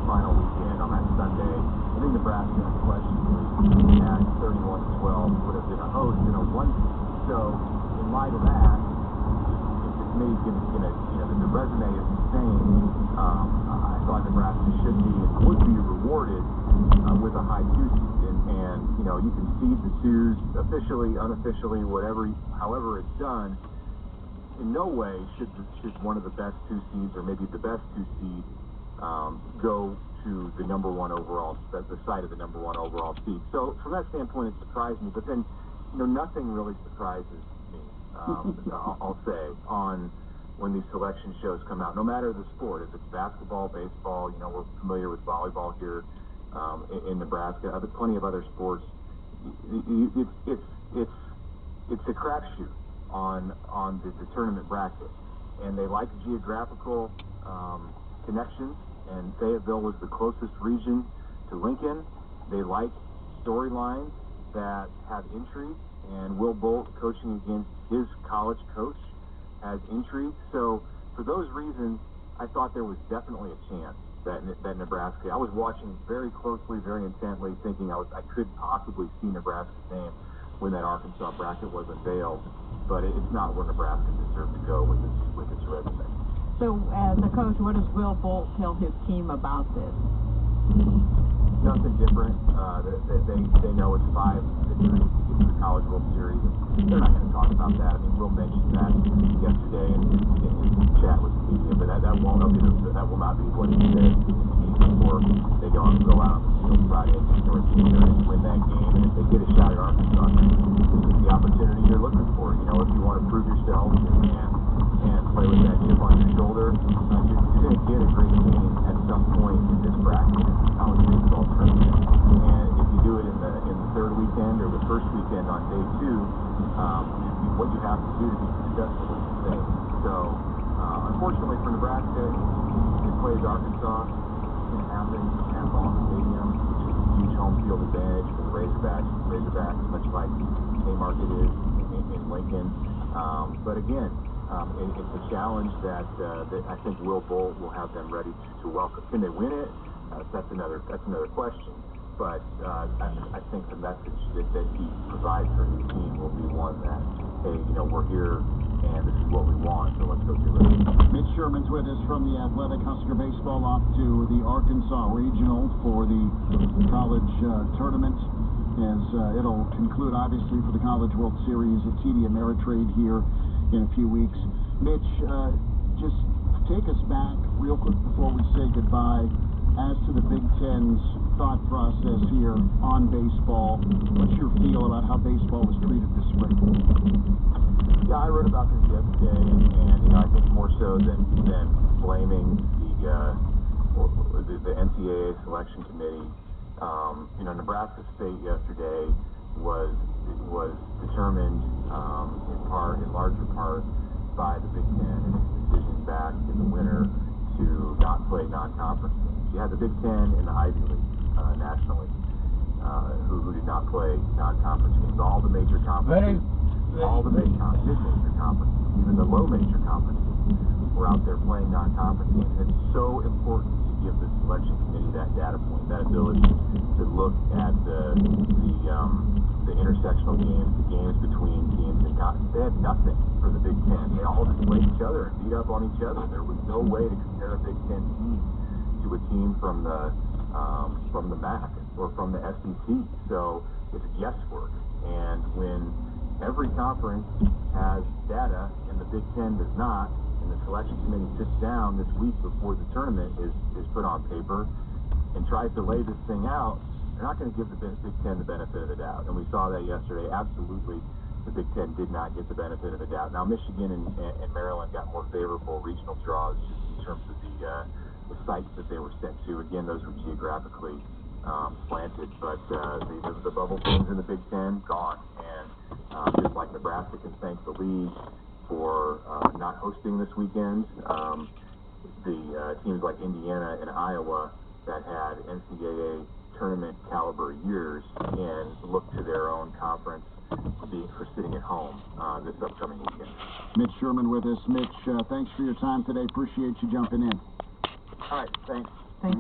semifinal weekend on that Sunday. I think Nebraska, unquestionably, at 31-12, would have been a host in a 1 seed. So, in light of that, if the committee's going to, the resume is the same, I thought Nebraska should be and would be rewarded with a high 2 seed. And you can seed the 2s officially, unofficially, however it's done. In no way should one of the best 2 seeds, or maybe the best 2 seed, go to the number 1 overall, the site of the number 1 overall seed. So from that standpoint, it surprised me. But then, nothing really surprises me. I'll say on when these selection shows come out, no matter the sport, if it's basketball, baseball, we're familiar with volleyball here in Nebraska. Plenty of other sports. It's a crapshoot on the tournament bracket, and they like geographical connections, and Fayetteville was the closest region to Lincoln. They like storylines that have intrigue, and Will Bolt coaching against his college coach has intrigue. So for those reasons, I thought there was definitely a chance that Nebraska, I was watching very closely, very intently, thinking I could possibly see Nebraska's name when that Arkansas bracket was unveiled, but it's not where Nebraska deserved to go with its resume. So, as a coach, what does Will Bolt tell his team about this? Nothing different. They know it's 5 victories to get to the College World Series. They're not going to talk about that. I mean, Will mentioned that yesterday in chat with the media, but that will not be what he said before they go out on the field Friday and win that game. And if they get a shot at Arkansas, it's the opportunity you're looking for. If you want to prove yourself and play with that chip on your shoulder, you're going to get a great team at some point in this bracket, in the college baseball tournament. And if you do it in the third weekend or the first weekend on day 2, what you have to do to be successful is the same. So, unfortunately for Nebraska, it plays Arkansas. It's going to happen at Ball Stadium, which is a huge home field advantage for the Razorbacks, much like Haymarket is in Lincoln. But again, it's a challenge that I think Will Bolt will have them ready to welcome. Can they win it? That's another question. But I think the message that he provides for his team will be one that, hey, we're here and this is what we want, so let's go do it. Mitch Sherman's with us from the Athletic. Husker baseball off to the Arkansas Regional for the college tournament, as it'll conclude, obviously, for the College World Series at TD Ameritrade here in a few weeks. Mitch, just take us back real quick before we say goodbye as to the Big Ten's thought process here on baseball. What's your feel about how baseball was treated this spring? Yeah, I wrote about this yesterday, and I think more so than blaming the NCAA selection committee. Nebraska State yesterday was determined in larger part by the Big Ten and its decision back in the winter to not play non-conference games. You had the Big Ten and the Ivy League nationally who did not play non-conference games. All the major conferences, mid-major conferences, even the low major conferences were out there playing non-conference games. It's so important to give the selection committee that data point, that ability to look at the intersectional games, the games between teams and conferences. They had nothing for the Big Ten. They all just played each other and beat up on each other. There was no way to compare a Big Ten team to a team from the MAC or from the SEC. So it's guesswork. And when every conference has data and the Big Ten does not, and the selection committee sits down this week before the tournament is put on paper and tries to lay this thing out, they're not going to give the Big Ten the benefit of the doubt. And we saw that yesterday. Absolutely, the Big Ten did not get the benefit of the doubt. Now, Michigan and Maryland got more favorable regional draws just in terms of the sites that they were sent to. Again, those were geographically slanted, but the bubble teams in the Big Ten, gone. And just like Nebraska can thank the league for not hosting this weekend, the teams like Indiana and Iowa that had NCAA tournament caliber years and look to their own conference for sitting at home this upcoming weekend. Mitch Sherman with us. Mitch, thanks for your time today. Appreciate you jumping in. All right, thanks.